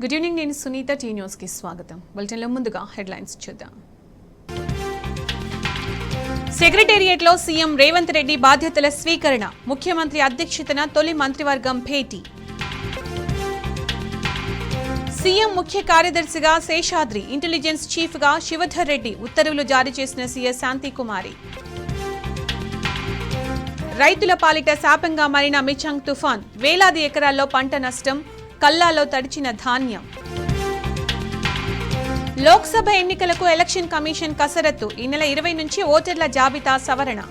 Good evening, నేను Sunitha. Tea news కి స్వాగతం. బులెటిన్లో ముందుగా హెడ్లైన్స్ చూద్దాం. సెక్రటేరియట్లో సీఎం రేవంత్ రెడ్డి బాధ్యతల స్వీకరణ. ముఖ్యమంత్రి అధ్యక్షతన తొలి మంత్రివర్గం భేటీ. సీఎం ముఖ్య కార్యదర్శిగా శేషాద్రి, ఇంటెలిజెన్స్ చీఫ్ గా శివధర్ రెడ్డి ఉత్తర్వులు జారీ చేసిన సీఎస్ శాంతికుమారి. రైతుల పాలిట శాపంగా మారిన మిచాంగ్ తుఫాన్. వేలాది ఎకరాల్లో పంట నష్టం, కల్లాలో తడిచిన ధాన్యం. లోక్సభ ఎన్నికలకు ఎలక్షన్ కమిషన్ కసరత్తు. ఈ నెల 20 నుంచి ఓటర్ల జాబితా సవరణ.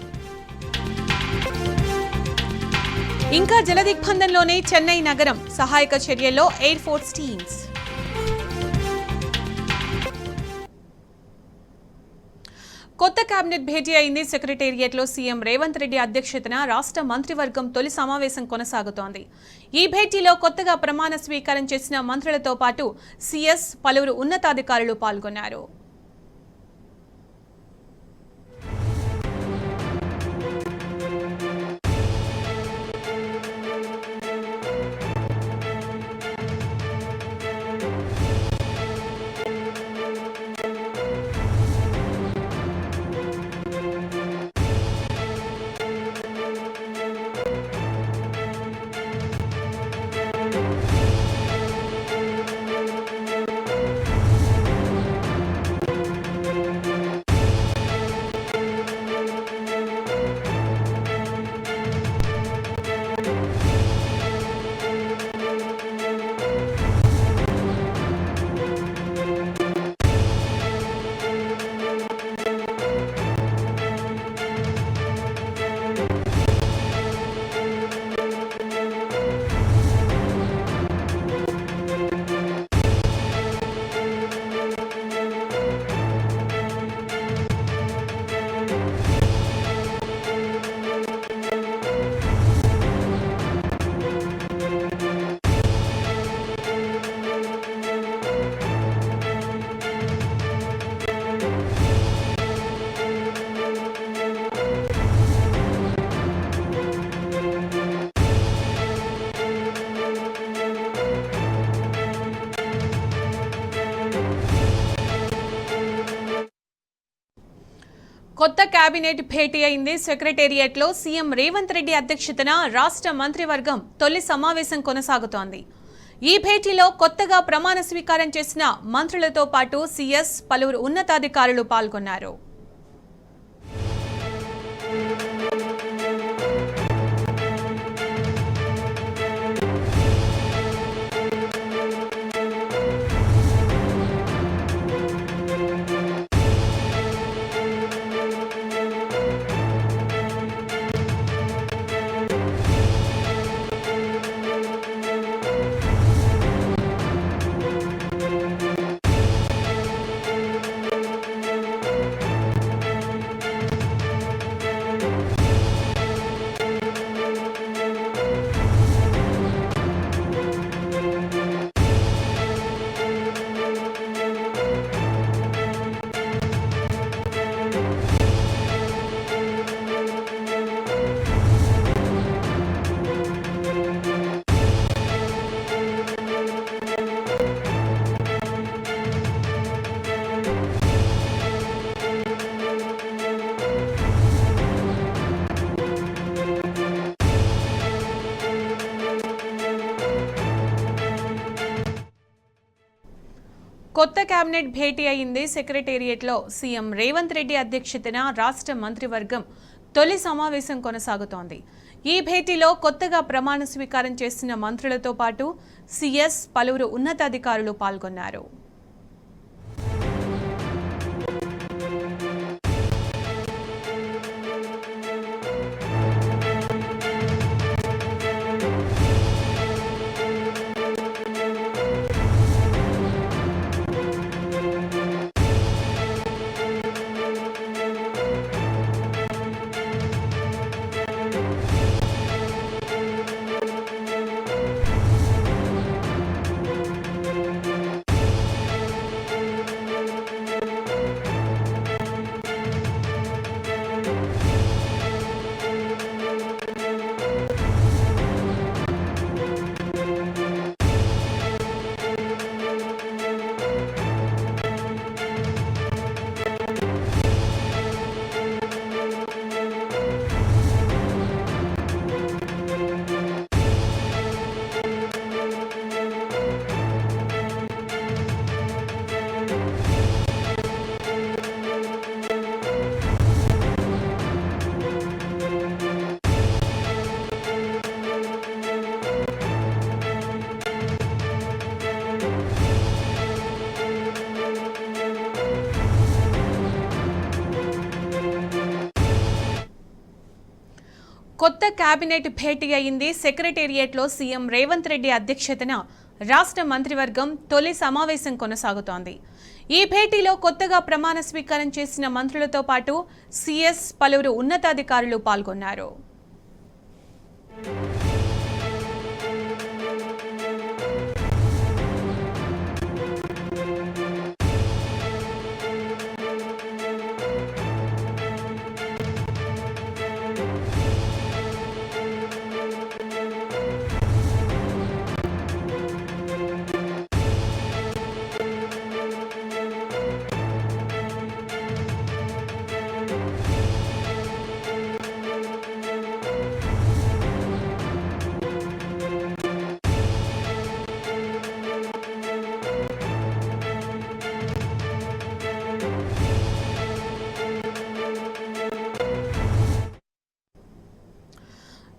ఇంకా జలదిగ్బంధంలోనే చెన్నై నగరం. సహాయక చర్యల్లో ఎయిర్ ఫోర్స్ టీమ్స్. కొత్త కేబినెట్ భేటీ అయింది. సెక్రటేరియట్లో సీఎం రేవంత్ రెడ్డి అధ్యక్షతన రాష్ట్ర మంత్రివర్గం తొలి సమావేశం కొనసాగుతోంది. ఈ భేటీలో కొత్తగా ప్రమాణ స్వీకారం చేసిన మంత్రులతో పాటు సీఎస్, పలువురు ఉన్నతాధికారులు పాల్గొన్నారు. కొత్త కేబినెట్ భేటీ అయింది. సెక్రటేరియట్లో సీఎం రేవంత్ రెడ్డి అధ్యక్షతన రాష్ట్ర మంత్రివర్గం తొలి సమావేశం కొనసాగుతోంది. ఈ భేటీలో కొత్తగా ప్రమాణ స్వీకారం చేసిన మంత్రులతో పాటు సీఎస్, పలువురు ఉన్నతాధికారులు పాల్గొన్నారు. కొత్త కేబినెట్ భేటీ అయింది. సెక్రటేరియట్లో సీఎం రేవంత్ రెడ్డి అధ్యక్షతన రాష్ట్ర మంత్రివర్గం తొలి సమావేశం కొనసాగుతోంది. ఈ భేటీలో కొత్తగా ప్రమాణ స్వీకారం చేసిన మంత్రులతో పాటు సీఎస్, పలువురు ఉన్నతాధికారులు పాల్గొన్నారు. కొత్త కేబినెట్ భేటీ అయింది. సెక్రటేరియట్లో సీఎం రేవంత్ రెడ్డి అధ్యక్షతన రాష్ట్ర మంత్రివర్గం తొలి సమావేశం కొనసాగుతోంది. ఈ భేటీలో కొత్తగా ప్రమాణ స్వీకారం చేసిన మంత్రులతో పాటు సీఎస్ పలువురు ఉన్నతాధికారులు పాల్గొన్నారు.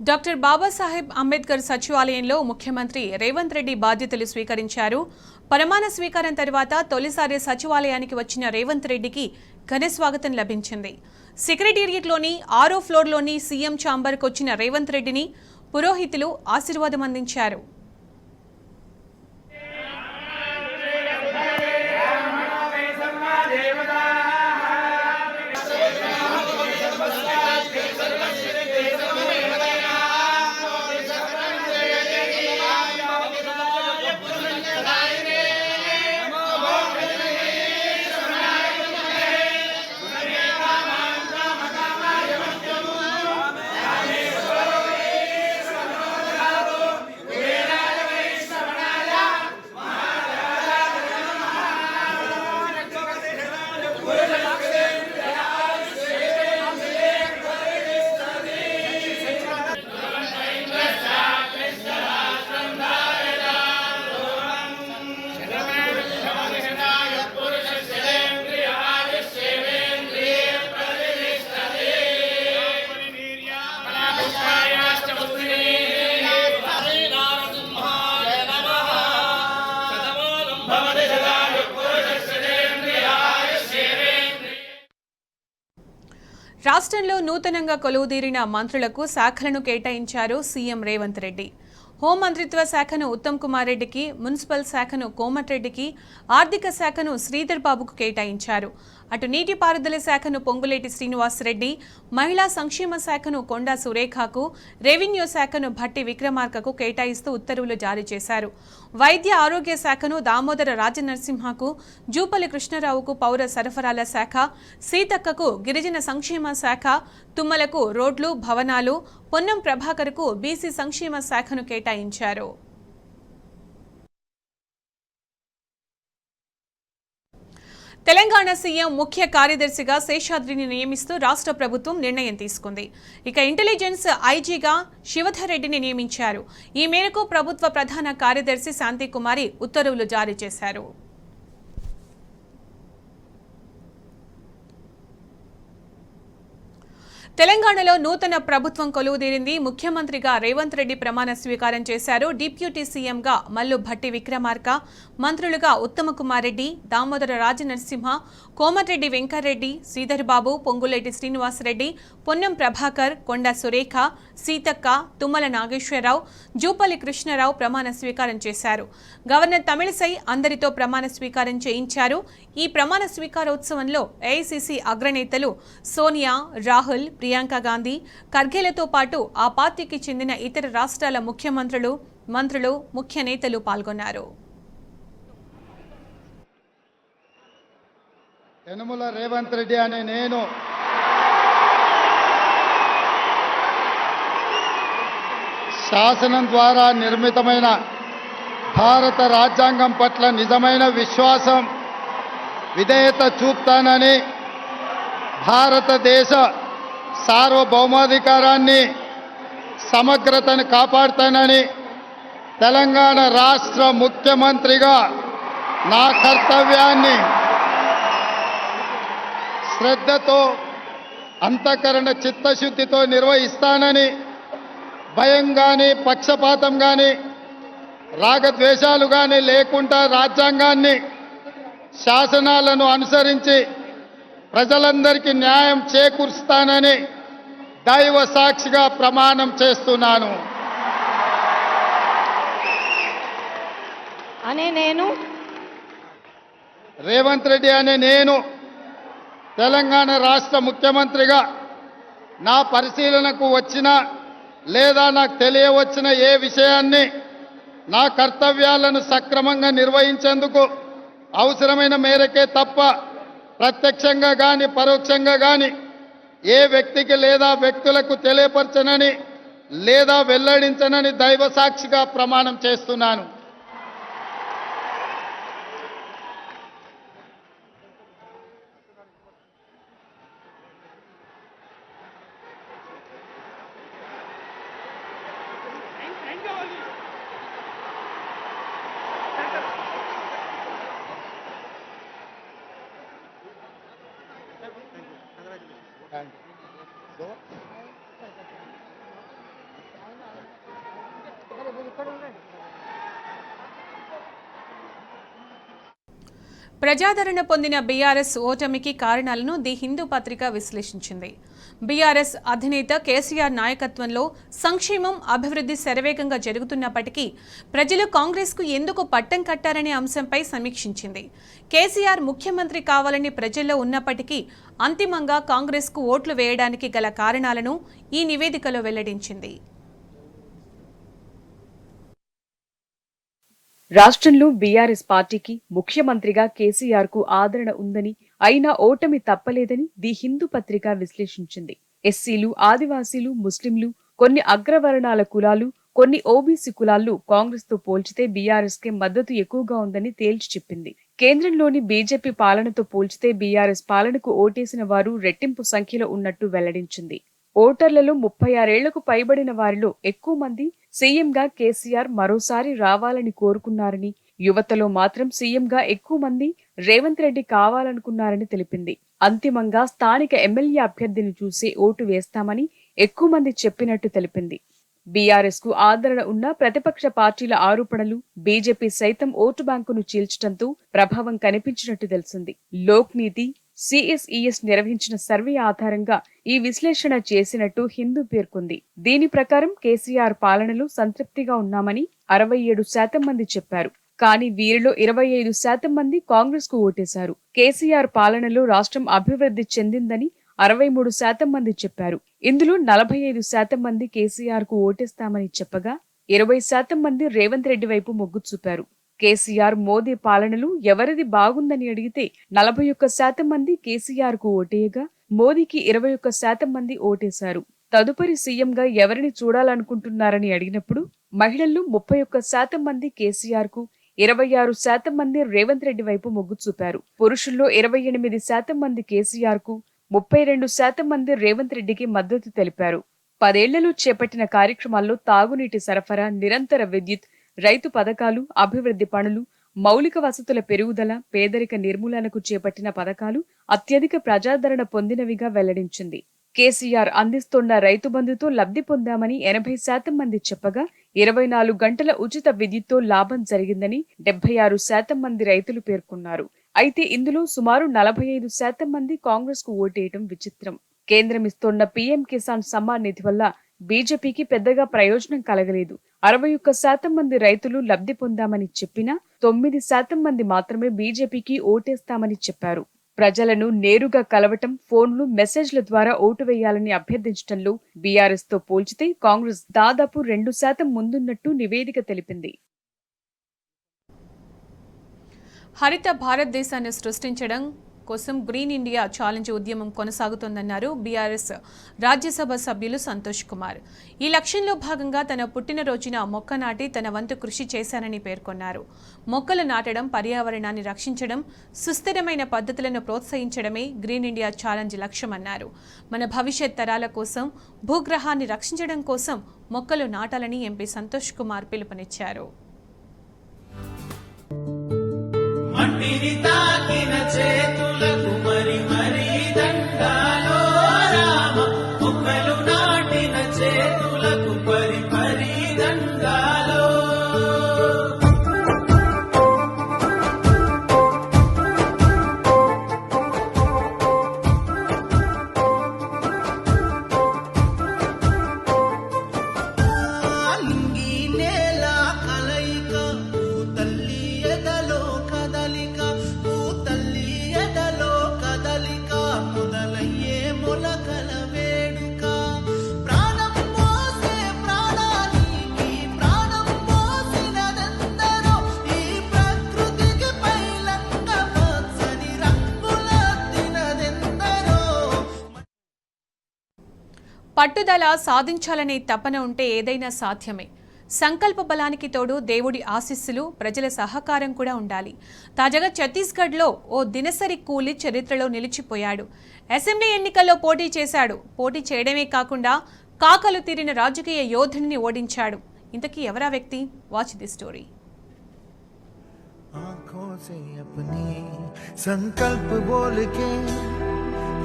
డాక్టర్ బాబాసాహెబ్ అంబేద్కర్ సచివాలయంలో ముఖ్యమంత్రి రేవంత్ రెడ్డి బాధ్యతలు స్వీకరించారు. ప్రమాణ స్వీకారం తర్వాత తొలిసారి సచివాలయానికి వచ్చిన రేవంత్ రెడ్డికి ఘన స్వాగతం లభించింది. సెక్రటేరియట్లోని 6వ ఫ్లోర్లోని సీఎం ఛాంబర్కు వచ్చిన రేవంత్ రెడ్డిని పురోహితులు ఆశీర్వాదం అందించారు. రాష్ట్రంలో నూతనంగా కొలువుదీరిన మంత్రులకు శాఖలను కేటాయించారు సీఎం రేవంత్ రెడ్డి. హోంమంత్రిత్వ శాఖను ఉత్తమ్ కుమార్ రెడ్డికి, మున్సిపల్ శాఖను కోమటిరెడ్డికి, ఆర్థిక శాఖను శ్రీధర్ బాబుకు కేటాయించారు. అటు నీటిపారుదల శాఖను పొంగులేటి శ్రీనివాసరెడ్డి, మహిళా సంక్షేమ శాఖను కొండా సురేఖకు, రెవెన్యూ శాఖను భట్టి విక్రమార్కకు కేటాయిస్తూ ఉత్తర్వులు జారీ చేశారు. వైద్య ఆరోగ్య శాఖను దామోదర రాజనరసింహకు, జూపల్లి కృష్ణారావుకు పౌర సరఫరాల శాఖ, సీతక్కకు గిరిజన సంక్షేమ శాఖ, తుమ్మలకు రోడ్లు భవనాలు, పొన్నం ప్రభాకర్కు బీసీ సంక్షేమ శాఖను కేటాయించారు. తెలంగాణ సీఎం ముఖ్య కార్యదర్శిగా శేషాద్రిని నియమిస్తూ రాష్ట్ర ప్రభుత్వం నిర్ణయం తీసుకుంది. ఇక ఇంటెలిజెన్స్ ఐజీగా శివధర్ రెడ్డిని నియమించారు. ఈ మేరకు ప్రభుత్వ ప్రధాన కార్యదర్శి శాంతికుమారి ఉత్తర్వులు జారీ చేశారు. తెలంగాణలో నూతన ప్రభుత్వం కొలువుదీరింది. ముఖ్యమంత్రిగా రేవంత్ రెడ్డి ప్రమాణ స్వీకారం చేశారు. డిప్యూటీ సీఎంగా మల్లు భట్టి విక్రమార్క, మంత్రులుగా ఉత్తమ కుమార్ రెడ్డి, దామోదర రాజనరసింహ, కోమటిరెడ్డి వెంకటరెడ్డి, శ్రీధర్ బాబు, పొంగులేటి శ్రీనివాసరెడ్డి, పొన్నం ప్రభాకర్, కొండా సురేఖ, సీతక్క, తుమ్మల నాగేశ్వరరావు, జూపల్లి కృష్ణారావు ప్రమాణ స్వీకారం చేశారు. గవర్నర్ తమిళిసై అందరితో ప్రమాణ స్వీకారం చేయించారు. ఈ ప్రమాణ స్వీకారోత్సవంలో ఏఐసీసీ అగ్రనేతలు సోనియా, రాహుల్, ప్రియాంక గాంధీ, ఖర్గేలతో పాటు ఆ పార్టీకి చెందిన ఇతర రాష్ట్రాల ముఖ్యమంత్రులు, మంత్రులు, ముఖ్య నేతలు పాల్గొన్నారు. యనమల రేవంత్ రెడ్డి అనే నేను శాసనం ద్వారా నిర్మితమైన భారత రాజ్యాంగం పట్ల నిజమైన విశ్వాసం, విధేయత చూపుతానని, భారతదేశ సార్వభౌమాధికారాన్ని, సమగ్రతను కాపాడుతానని, తెలంగాణ రాష్ట్ర ముఖ్యమంత్రిగా నా కర్తవ్యాన్ని శ్రద్ధతో, అంతఃకరణ చిత్తశుద్ధితో నిర్వహిస్తానని, భయం కానీ, పక్షపాతం కానీ, రాగద్వేషాలు కానీ లేకుండా రాజ్యాంగాన్ని, శాసనాలను అనుసరించి ప్రజలందరికీ న్యాయం చేకూరుస్తానని దైవ సాక్షిగా ప్రమాణం చేస్తున్నాను. రేవంత్ రెడ్డి అనే నేను తెలంగాణ రాష్ట్ర ముఖ్యమంత్రిగా నా పరిశీలనకు వచ్చిన లేదా నాకు తెలియవచ్చిన ఏ విషయాన్ని నా కర్తవ్యాలను సక్రమంగా నిర్వహించేందుకు అవసరమైన మేరకే తప్ప ప్రత్యక్షంగా కానీ పరోక్షంగా కానీ ఏ వ్యక్తికి లేదా వ్యక్తులకు తెలియపరచనని లేదా వెల్లడించనని దైవ సాక్షిగా ప్రమాణం చేస్తున్నాను. ప్రజాదరణ పొందిన బీఆర్ఎస్ ఓటమికి కారణాలను ది హిందూ పత్రిక విశ్లేషించింది. బీఆర్ఎస్ అధినేత కేసీఆర్ నాయకత్వంలో సంక్షేమం, అభివృద్ధి శరవేగంగా జరుగుతున్నప్పటికీ ప్రజలు కాంగ్రెస్కు ఎందుకు పట్టం కట్టారనే అంశంపై సమీక్షించింది. కేసీఆర్ ముఖ్యమంత్రి కావాలని ప్రజల్లో ఉన్నప్పటికీ అంతిమంగా కాంగ్రెస్కు ఓట్లు వేయడానికి గల కారణాలను ఈ నివేదికలో వెల్లడించింది. రాష్ట్రంలో బీఆర్ఎస్ పార్టీకి ముఖ్యమంత్రిగా కేసీఆర్ కు ఆదరణ ఉందని, అయినా ఓటమి తప్పలేదని ది హిందూ పత్రిక విశ్లేషించింది. ఎస్సీలు, ఆదివాసీలు, ముస్లింలు, కొన్ని అగ్రవర్ణాల కులాలు, కొన్ని ఓబీసీ కులాల్లో కాంగ్రెస్ తో పోల్చితే బీఆర్ఎస్ కే మద్దతు ఎక్కువగా ఉందని తేల్చి చెప్పింది. కేంద్రంలోని బీజేపీ పాలనతో పోల్చితే బీఆర్ఎస్ పాలనకు ఓటేసిన వారు రెట్టింపు సంఖ్యలో ఉన్నట్టు వెల్లడించింది. ఓటర్లలో 36 ఏళ్లకు పైబడిన వారిలో ఎక్కువ మంది సీఎంగా కేసీఆర్ మరోసారి రావాలని కోరుకున్నారని, యువతలో మాత్రం సీఎంగా ఎక్కువ మంది రేవంత్ రెడ్డి కావాలనుకున్నారని తెలిపింది. అంతిమంగా స్థానిక ఎమ్మెల్యే అభ్యర్థిని చూసి ఓటు వేస్తామని ఎక్కువ మంది చెప్పినట్టు తెలిపింది. బీఆర్ఎస్ కు ఆదరణ ఉన్న ప్రతిపక్ష పార్టీల ఆరోపణలు బీజేపీ సైతం ఓటు బ్యాంకును చీల్చడంతో ప్రభావం కనిపించినట్టు తెలిసింది. లోక్ నీతి, సిఎస్ఈఎస్ నిర్వహించిన సర్వే ఆధారంగా ఈ విశ్లేషణ చేసినట్టు హిందూ పేర్కొంది. దీని ప్రకారం కేసీఆర్ పాలనలో సంతృప్తిగా ఉన్నామని 67% మంది చెప్పారు. కానీ వీరిలో 25% మంది కాంగ్రెస్ కు ఓటేశారు. కేసీఆర్ పాలనలో రాష్ట్రం అభివృద్ధి చెందిందని 63% మంది చెప్పారు. ఇందులో 45% మంది కేసీఆర్ కు ఓటేస్తామని చెప్పగా 20% మంది రేవంత్ రెడ్డి వైపు మొగ్గు చూపారు. కేసీఆర్, మోదీ పాలనలు ఎవరిది బాగుందని అడిగితే 41% మంది కేసీఆర్ కు ఓటేయగా మోదీకి 21% మంది ఓటేశారు. తదుపరి సీఎంగా ఎవరిని చూడాలనుకుంటున్నారని అడిగినప్పుడు మహిళల్లో 31% మంది కేసీఆర్ కు, 26% మంది రేవంత్ రెడ్డి వైపు మొగ్గు చూపారు. పురుషుల్లో 28% మంది కేసీఆర్ కు, 32% మంది రేవంత్ రెడ్డికి మద్దతు తెలిపారు. 10 ఏళ్లలో చేపట్టిన కార్యక్రమాల్లో తాగునీటి సరఫరా, నిరంతర విద్యుత్, రైతు పథకాలు, అభివృద్ధి పనులు, మౌలిక వసతుల పెరుగుదల, పేదరిక నిర్మూలనకు చేపట్టిన పథకాలు అత్యధిక ప్రజాదరణ పొందినవిగా వెల్లడించింది. కేసీఆర్ అందిస్తోన్న రైతు బంధుతో లబ్ధి పొందామని 80% మంది చెప్పగా 24 గంటల ఉచిత విద్యుత్తో లాభం జరిగిందని 76% మంది రైతులు పేర్కొన్నారు. అయితే ఇందులో సుమారు 45% మంది కాంగ్రెస్ కు ఓటేయటం విచిత్రం. కేంద్రం ఇస్తోన్న పీఎం కిసాన్ సమ్మాన్ నిధి వల్ల బీజేపీకి పెద్దగా ప్రయోజనం కలగలేదు. 61% మంది రైతులు లబ్ధి పొందామని చెప్పినా 9% మంది మాత్రమే బీజేపీకి ఓటేస్తామని చెప్పారు. ప్రజలను నేరుగా కలవటం, ఫోన్లు, మెసేజ్ల ద్వారా ఓటు వేయాలని అభ్యర్థించడంలో బీఆర్ఎస్ తో పోల్చితే కాంగ్రెస్ దాదాపు 2% ముందున్నట్టు నివేదిక తెలిపింది. హరిత భారతదేశాన్ని సృష్టించడం కోసం గ్రీన్ ఇండియా ఛాలెంజ్ ఉద్యమం కొనసాగుతోందన్నారు బీఆర్ఎస్ రాజ్యసభ సభ్యులు సంతోష్ కుమార్. ఈ లక్ష్యంలో భాగంగా తన పుట్టినరోజున మొక్క నాటి తన వంతు కృషి చేశానని పేర్కొన్నారు. మొక్కలు నాటడం, పర్యావరణాన్ని రక్షించడం, సుస్థిరమైన పద్ధతులను ప్రోత్సహించడమే గ్రీన్ ఇండియా ఛాలెంజ్ లక్ష్యమన్నారు. మన భవిష్యత్ తరాల కోసం, భూగ్రహాన్ని రక్షించడం కోసం మొక్కలు నాటాలని ఎంపీ సంతోష్ కుమార్ పిలుపునిచ్చారు. మట్టిని తాకిన చేతులకు మరి మరి దండాలో రామ, మొక్కలు నాటిన చేతులకు పరి పరి దండాలో. పట్టుదల సాధించాలనే తపన ఉంటే ఏదైనా సాధ్యమే. సంకల్ప బలానికి తోడు దేవుడి ఆశీస్సులు, ప్రజల సహకారం కూడా ఉండాలి. తాజాగా ఛత్తీస్గఢ్లో ఓ దినసరి కూలీ చరిత్రలో నిలిచిపోయాడు. అసెంబ్లీ ఎన్నికల్లో పోటీ చేశాడు. పోటీ చేయడమే కాకుండా కాకలు తీరిన రాజకీయ యోధుడిని ఓడించాడు. ఇంతకీ ఎవరా వ్యక్తి? Watch the story. आंखों से अपनी संकल्प बोल के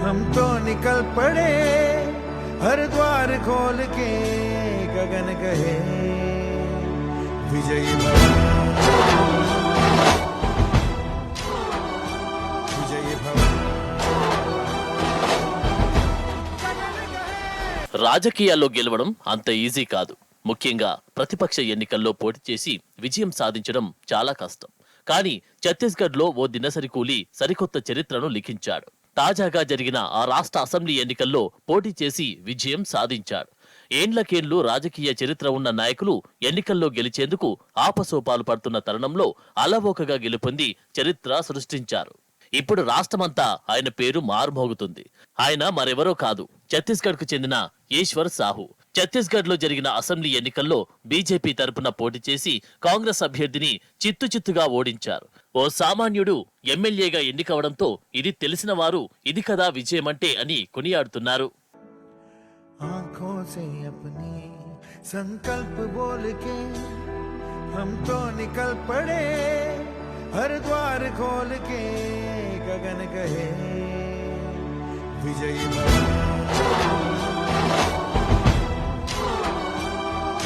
हम तो निकल पड़े, हर द्वार खोल के गगन कहे विजयी भव, विजयी भव। రాజకీయాల్లో గెలవడం అంత ఈజీ కాదు. ముఖ్యంగా ప్రతిపక్ష ఎన్నికల్లో పోటీ చేసి విజయం సాధించడం చాలా కష్టం. కానీ ఛత్తీస్గఢ్లో ఓ దినసరి కూలీ సరికొత్త చరిత్రను లిఖించాడు. తాజాగా జరిగిన ఆ రాష్ట్ర అసెంబ్లీ ఎన్నికల్లో పోటీ చేసి విజయం సాధించాడు. ఏండ్లకేండ్లు రాజకీయ చరిత్ర ఉన్న నాయకులు ఎన్నికల్లో గెలిచేందుకు ఆపసోపాలు పడుతున్న తరుణంలో అలవోకగా గెలుపొంది చరిత్ర సృష్టించారు. ఇప్పుడు రాష్ట్రమంతా ఆయన పేరు మారుమోగుతుంది. ఆయన మరెవరో కాదు, ఛత్తీస్గఢ్ కు చెందిన ఈశ్వర్ సాహు. ఛత్తీస్గఢ్ లో జరిగిన అసెంబ్లీ ఎన్నికల్లో బీజేపీ తరపున పోటీ చేసి కాంగ్రెస్ అభ్యర్థిని చిత్తుచిత్తుగా ఓడించారు. ఓ సామాన్యుడు ఎమ్మెల్యేగా ఎన్నికవడంతో ఇది తెలిసిన వారు ఇది కదా విజయమంటే అని కొనియాడుతున్నారు. आंखों से अपनी संकल्प बोल के हम तो निकल पड़े, हर द्वार खोल के गगन कहे विजयी भव,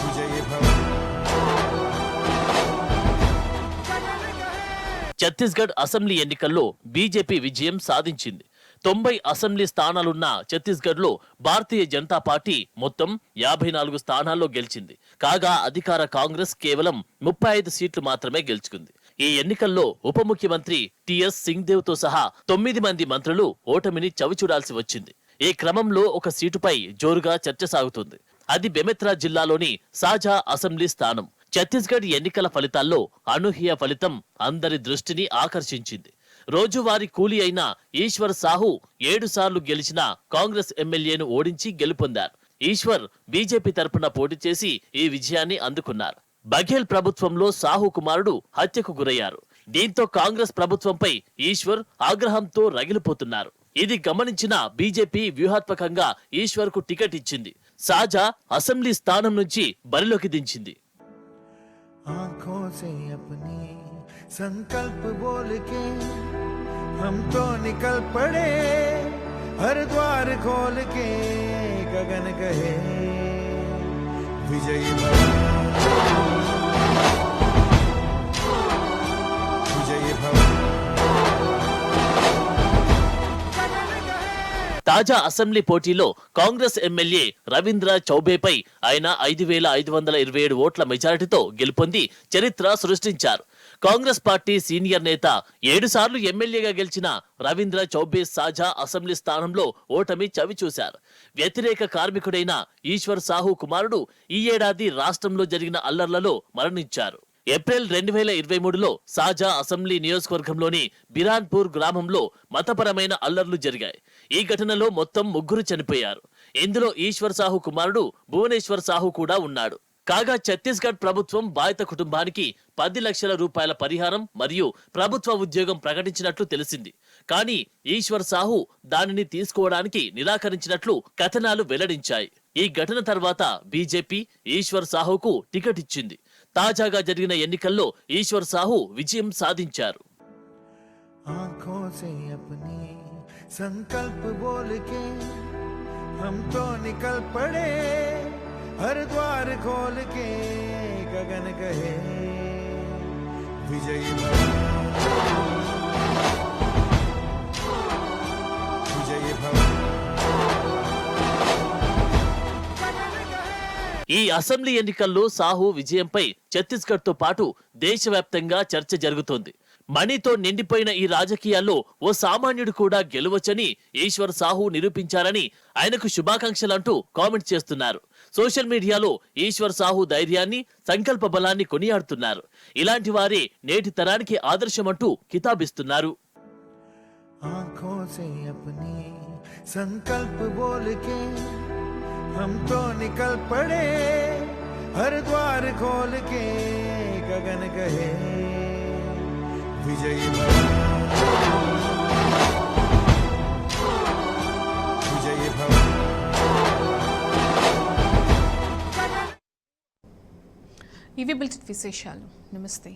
विजयी भव। ఛత్తీస్గఢ్ అసెంబ్లీ ఎన్నికల్లో బీజేపీ విజయం సాధించింది. 90 అసెంబ్లీ స్థానాలున్న ఛత్తీస్గఢ్ లో భారతీయ జనతా పార్టీ మొత్తం 54 స్థానాల్లో గెలిచింది. కాగా అధికార కాంగ్రెస్ కేవలం 35 సీట్లు మాత్రమే గెలుచుకుంది. ఈ ఎన్నికల్లో ఉప ముఖ్యమంత్రి టిఎస్ సింగ్దేవ్ తో సహా 9 మంది మంత్రులు ఓటమిని చవిచూడాల్సి వచ్చింది. ఈ క్రమంలో ఒక సీటుపై జోరుగా చర్చ సాగుతుంది. అది బెమెత్రా జిల్లాలోని సాజా అసెంబ్లీ స్థానం. ఛత్తీస్గఢ్ ఎన్నికల ఫలితాల్లో అనూహ్య ఫలితం అందరి దృష్టిని ఆకర్షించింది. రోజువారీ కూలీ అయిన ఈశ్వర్ సాహు 7 సార్లు గెలిచిన కాంగ్రెస్ ఎమ్మెల్యేను ఓడించి గెలుపొందారు. ఈశ్వర్ బీజేపీ తరపున పోటీ చేసి ఈ విజయాన్ని అందుకున్నారు. బఘేల్ ప్రభుత్వంలో సాహు కుమారుడు హత్యకు గురయ్యారు. దీంతో కాంగ్రెస్ ప్రభుత్వంపై ఈశ్వర్ ఆగ్రహంతో రగిలిపోతున్నారు. ఇది గమనించిన బీజేపీ వ్యూహాత్మకంగా ఈశ్వర్ కు టికెట్ ఇచ్చింది. సాజా అసెంబ్లీ స్థానం నుంచి బరిలోకి దించింది. आंखों से अपनी संकल्प बोल के हम तो निकल पड़े, हर द्वार खोल के गगन कहे विजयी भव, विजयी भव। తాజా అసెంబ్లీ పోటీలో కాంగ్రెస్ ఎమ్మెల్యే రవీంద్ర చౌబేపై ఆయన 5,527 ఓట్ల మెజారిటీతో గెలుపొంది చరిత్ర సృష్టించారు. కాంగ్రెస్ పార్టీ సీనియర్ నేత 7 సార్లు ఎమ్మెల్యేగా గెలిచిన రవీంద్ర చౌబే సాజా అసెంబ్లీ స్థానంలో ఓటమి చవిచూశారు. వ్యతిరేక కార్మికుడైన ఈశ్వర్ సాహు కుమారుడు ఈ ఏడాది రాష్ట్రంలో జరిగిన అల్లర్లలో మరణించారు. ఏప్రిల్ 2023లో సాజా అసెంబ్లీ నియోజకవర్గంలోని బిరాన్పూర్ గ్రామంలో మతపరమైన అల్లర్లు జరిగాయి. ఈ ఘటనలో మొత్తం 3 చనిపోయారు. ఇందులో ఈశ్వర్ సాహు కుమారుడు భువనేశ్వర్ సాహు కూడా ఉన్నాడు. కాగా ఛత్తీస్గఢ్ ప్రభుత్వం బాధిత కుటుంబానికి 10 లక్షల రూపాయల పరిహారం మరియు ప్రభుత్వ ఉద్యోగం ప్రకటించినట్లు తెలిసింది. కానీ ఈశ్వర్ సాహు దానిని తీసుకోవడానికి నిరాకరించినట్లు కథనాలు వెల్లడించాయి. ఈ ఘటన తర్వాత బీజేపీ ఈశ్వర్ సాహుకు టికెట్ ఇచ్చింది. తాజాగా జరిగిన ఎన్నికల్లో ఈశ్వర్ సాహు విజయం సాధించారు. आंखों से अपनी संकल्प बोल के हम तो निकल पड़े, हर द्वार खोल के गगन कहे विजयी भव, विजयी भव। ఈ అసెంబ్లీ ఎన్నికల్లో సాహు విజయంపై ఛత్తీస్గఢ్ తో పాటు దేశవ్యాప్తంగా చర్చ జరుగుతోంది. మణితో నిండిపోయిన ఈ రాజకీయాల్లో ఓ సామాన్యుడు కూడా గెలవచ్చని ఈశ్వర్ సాహు నిరూపించారని ఆయనకు శుభాకాంక్షలంటూ కామెంట్ చేస్తున్నారు. సోషల్ మీడియాలో ఈశ్వర్ సాహు ధైర్యాన్ని, సంకల్ప బలాన్ని కొనియాడుతున్నారు. ఇలాంటి వారే నేటి తరానికి ఆదర్శమంటూ కితాబిస్తున్నారు. आंखों से अपनी संकल्प बोल के हम तो निकल पड़े हर द्वार खोल के गगन कहे विजयी भव विजयी भव। ఇవి బులెటిన్ విశేషాలు. నమస్తే.